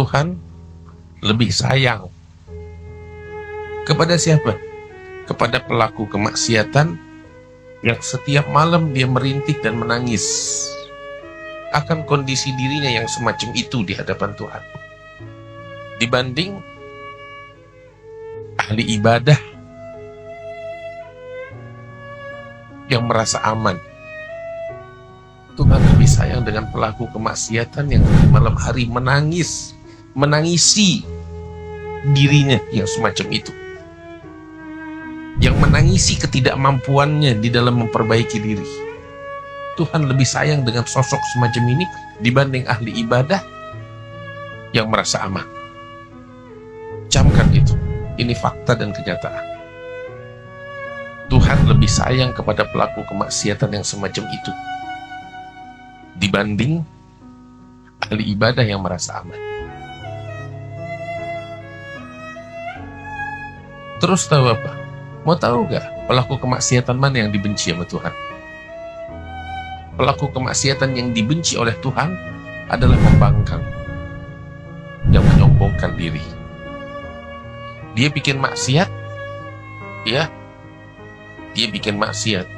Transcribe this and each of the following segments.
Tuhan lebih sayang kepada siapa? Kepada pelaku kemaksiatan yang setiap malam dia merintih dan menangis akan kondisi dirinya yang semacam itu di hadapan Tuhan, dibanding ahli ibadah yang merasa aman. Tuhan lebih sayang dengan pelaku kemaksiatan yang di malam hari menangisi dirinya yang semacam itu, yang menangisi ketidakmampuannya di dalam memperbaiki diri. Tuhan lebih sayang dengan sosok semacam ini dibanding ahli ibadah yang merasa aman. Camkan itu, ini fakta dan kenyataan. Tuhan lebih sayang kepada pelaku kemaksiatan yang semacam itu dibanding ahli ibadah yang merasa aman. Terus tahu apa? Mau tahu gak pelaku kemaksiatan mana yang dibenci sama Tuhan? Pelaku kemaksiatan yang dibenci oleh Tuhan adalah pembangkang, yang menyombongkan diri. Dia bikin maksiat, ya, dia bikin maksiat,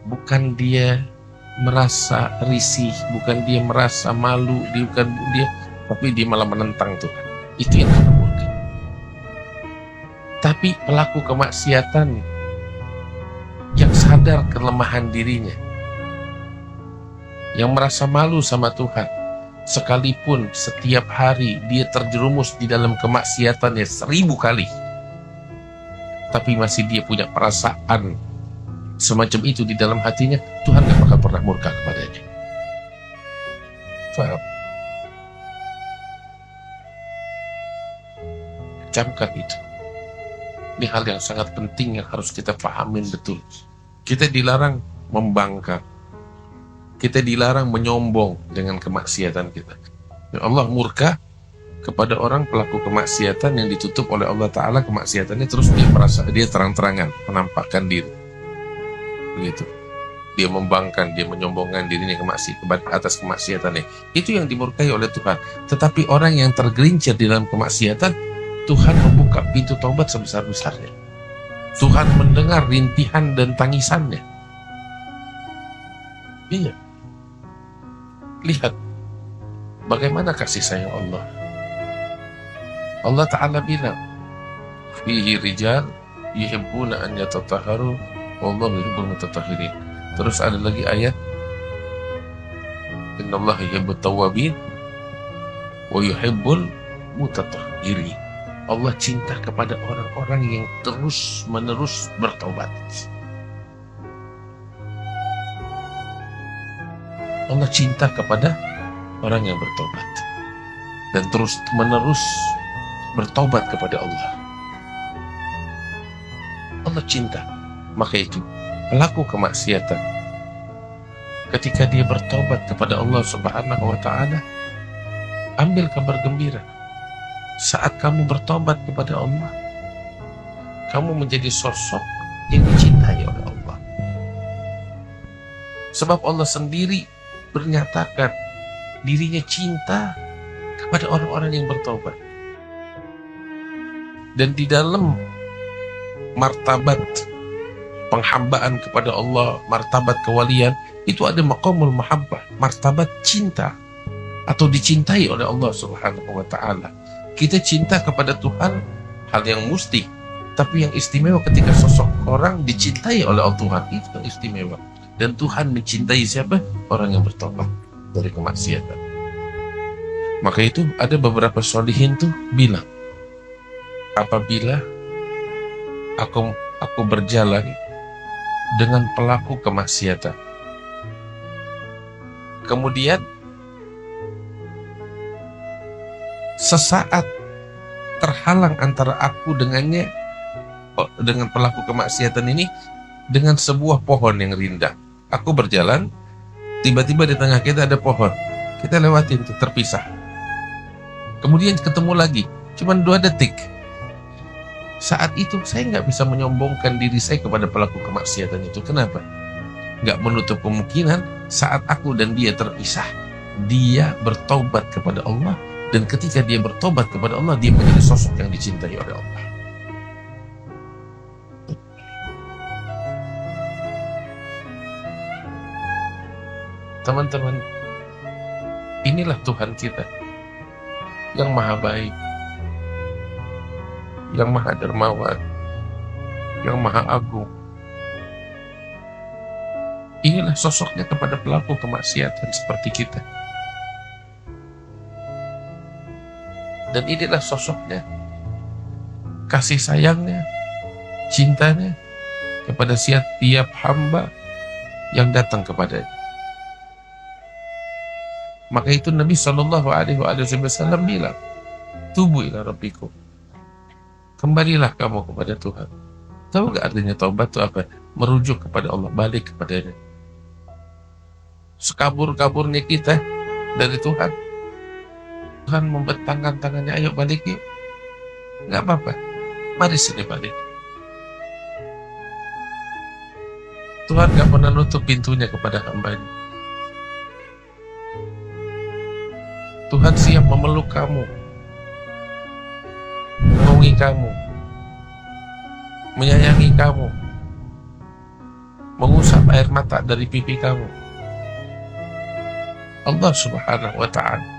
bukan dia merasa risih, bukan dia merasa malu, tapi dia malah menentang Tuhan. Itu yang Tuhan murka. Tapi pelaku kemaksiatan yang sadar kelemahan dirinya, yang merasa malu sama Tuhan, sekalipun setiap hari dia terjerumus di dalam kemaksiatannya 1000 kali, tapi masih dia punya perasaan semacam itu di dalam hatinya, Tuhan gak bakal pernah murka kepadanya. Faham? Camkan itu. Ini hal yang sangat penting yang harus kita pahamin betul. Kita dilarang membangkang, kita dilarang menyombong dengan kemaksiatan kita. Allah murka kepada orang pelaku kemaksiatan yang ditutup oleh Allah Ta'ala kemaksiatannya, terus dia merasa dia terang-terangan menampakkan diri. Begitu. Dia membangkang, dia menyombongkan dirinya atas kemaksiatannya. Itu yang dimurkai oleh Tuhan. Tetapi orang yang tergelincir di dalam kemaksiatan, Tuhan membuka pintu taubat sebesar-besarnya. Tuhan mendengar rintihan dan tangisannya. Iya. Lihat bagaimana kasih sayang Allah. Allah Ta'ala bilang, fihi rijal yuhibbuna an yatatahharu wallahu yuhibbul mutatahhirin. Terus ada lagi ayat, innallaha yuhibbut tawwabin wa yuhibbul mutatahhirin. Allah cinta kepada orang-orang yang terus-menerus bertaubat. Allah cinta kepada orang yang bertobat dan terus-menerus bertobat kepada Allah. Allah cinta. Maka itu pelaku kemaksiatan, ketika dia bertobat kepada Allah Subhanahu wa Ta'ala, ambil kabar gembira. Saat kamu bertobat kepada Allah, kamu menjadi sosok yang dicintai oleh Allah. Sebab Allah sendiri bernyatakan dirinya cinta kepada orang-orang yang bertobat. Dan di dalam martabat penghambaan kepada Allah, martabat kewalian, itu ada maqamul mahabbah, martabat cinta atau dicintai oleh Allah Subhanahu wa Ta'ala. Kita cinta kepada Tuhan hal yang musti, tapi yang istimewa ketika sosok orang dicintai oleh Allah Tuhan, itu yang istimewa. Dan Tuhan mencintai siapa? Orang yang bertobat dari kemaksiatan. Maka itu ada beberapa sholihin tuh bilang, apabila aku berjalan dengan pelaku kemaksiatan, kemudian sesaat terhalang antara aku dengannya, dengan pelaku kemaksiatan ini, dengan sebuah pohon yang rindang. Aku berjalan, tiba-tiba di tengah kita ada pohon, kita lewatin tuh, terpisah. Kemudian ketemu lagi, cuman 2 detik. Saat itu saya nggak bisa menyombongkan diri saya kepada pelaku kemaksiatan itu. Kenapa? Nggak menutup kemungkinan saat aku dan dia terpisah, dia bertaubat kepada Allah Dan ketika dia bertobat kepada Allah, dia menjadi sosok yang dicintai oleh Allah. Teman-teman, inilah Tuhan kita yang maha baik, yang maha dermawan, yang maha agung. Inilah sosoknya kepada pelaku kemaksiatan seperti kita. Dan inilah sosoknya, kasih sayangnya, cintanya kepada setiap hamba yang datang kepadanya. Maka itu Nabi SAW bilang, tubu ila rabbikum, kembalilah kamu kepada Tuhan. Tahu gak artinya taubat itu apa? Merujuk kepada Allah, balik kepadanya. Sekabur-kaburnya kita dari Tuhan, Tuhan membentangkan tangannya, ayo balik yuk. Gak apa-apa, mari sini balik. Tuhan gak pernah nutup pintunya kepada hambanya. Tuhan siap memeluk kamu, menaungi kamu, menyayangi kamu, mengusap air mata dari pipi kamu. Allah Subhanahu wa ta'ala